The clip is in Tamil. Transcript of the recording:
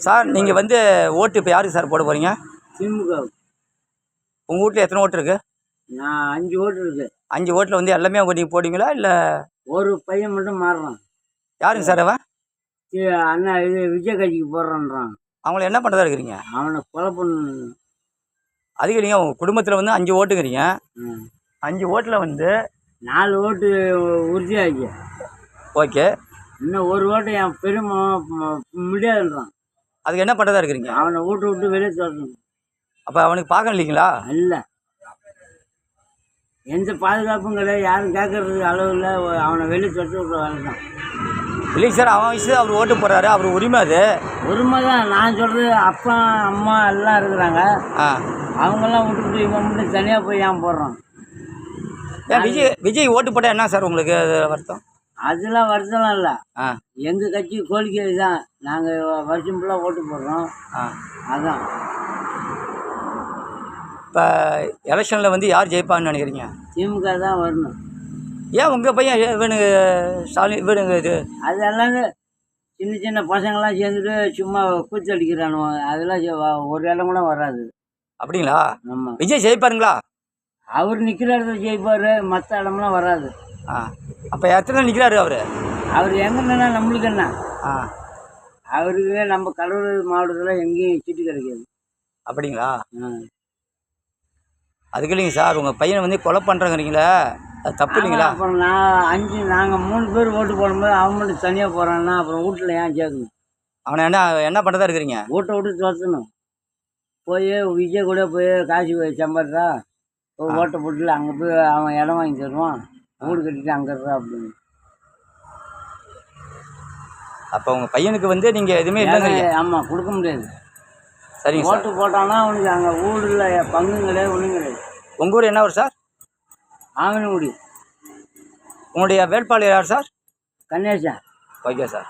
சார் நீங்கள் வந்து ஓட்டு இப்போ யாருக்கு சார் போட போகிறீங்க? திமுக. உங்கள் வீட்டில் எத்தனை ஓட்டு இருக்குது? நான் 5 ஓட்டு இருக்குது. 5 ஓட்டில் வந்து எல்லாமே நீங்கள் போடுவீங்களா இல்லை ஒரு பையன் மட்டும் மாறுறான்? யாருங்க சார் அவன்? அண்ணா இது விஜய் கட்சிக்கு போடுறான்றான். அவங்கள என்ன பண்ணுறதா இருக்கிறீங்க? அவனை கொலை பண்ணு. அதுக்கு நீங்கள் உங்கள் குடும்பத்தில் வந்து 5 ஓட்டுங்கிறீங்க. 5 ஓட்டில் வந்து 4 ஓட்டு உறுதியாகி. ஓகே. இன்னும் ஒரு ஓட்டு என் பெருமை முடியாதுன்றான். அதுக்கு என்ன பண்ணுறதா இருக்கிறீங்க? அவனை விட்டு வெளியே தரணும். அப்போ அவனுக்கு பார்க்க இல்லைங்களா? இல்லை, எந்த பாதுகாப்பும் கிடையாது, யாரும் கேட்கறதுக்கு அளவு இல்லை. அவனை வெளியே தொட்டு விட்ற வேலை தான். இல்லைங்க சார், அவன் வயசு அவர் ஓட்டு போடுறாரு, அவர் உரிமை. அது உரிமை தான். நான் சொல்கிறது அப்பா அம்மா எல்லாம் இருக்கிறாங்க. அவங்கெல்லாம் விட்டுவிட்டு இவன் மட்டும் தனியாக போய் ஏன் போடுறான்? ஏன் விஜய் ஓட்டு போட்டால் என்ன சார் உங்களுக்கு அது வருத்தம்? அதெல்லாம் வருத்தம்லாம் இல்லை. எங்கள் கட்சி கோரிக்கை தான். நாங்கள் வருஷம் ஃபுல்லாக ஓட்டு போடுறோம். அதான். இப்போ எலெக்ஷனில் வந்து யார் ஜெயிப்பான்னு நினைக்கிறீங்க? திமுக தான் வரணும். ஏன் உங்கள் பையன் இவனுங்க ஸ்டாலின் இவனுங்க இது அது எல்லாமே சின்ன சின்ன பசங்கள்லாம் சேர்ந்துட்டு சும்மா கூத்து அடிக்கிறானுவோ. அதெல்லாம் ஒரு இடம் கூட வராது. அப்படிங்களா? ஆமாம். விஜய் ஜெயிப்பாருங்களா? அவர் நிற்கிற இடத்துல ஜெயிப்பார், மற்ற இடம்லாம் வராது. அப்போ எத்தனை நிற்கிறாரு அவர்? அவர் எங்கன்னா நம்மளுக்கு என்ன? அவருக்கு நம்ம கடலூர் மாவட்டத்தில் எங்கேயும் சீட்டு கிடைக்காது. அப்படிங்களா? அதுக்கு இல்லைங்க சார், உங்கள் பையனை வந்து கொலை பண்ணுறங்கிறீங்களே, அது தப்பு இல்லைங்களா? அப்புறம் நாங்கள் 3 பேர் ஓட்டு போடும்போது அவன் மட்டும் தனியாக போகிறான்னா அப்புறம் வீட்டில் ஏன் சேர்க்கணும்? அவனை என்ன பண்ணுறதா இருக்கிறீங்க? வீட்டை விட்டு துரத்தணும். போய் விஜய் கூட போய் காசு சம்பாதிச்சா ஒரு ஓட்டை போட்டுல அங்கே போய் அவன் இடம் வாங்கி தருவான், வீடு கட்டிட்டு அங்கே இருக்கா அப்படின்னு. அப்போ உங்கள் பையனுக்கு வந்து நீங்கள் எதுவுமே இல்லைங்க? ஆமாம், கொடுக்க முடியாது. சரிங்க. ஓட்டு போட்டானா அவனுக்கு அங்கே ஊரில் பங்கும் கிடையாது, ஒன்றும் கிடையாது. உங்கள் ஊர் என்ன ஊர் சார்? ஆங்கனங்குடி. உங்களுடைய வேட்பாளர் யார் சார்? கணேசா. Okay sir.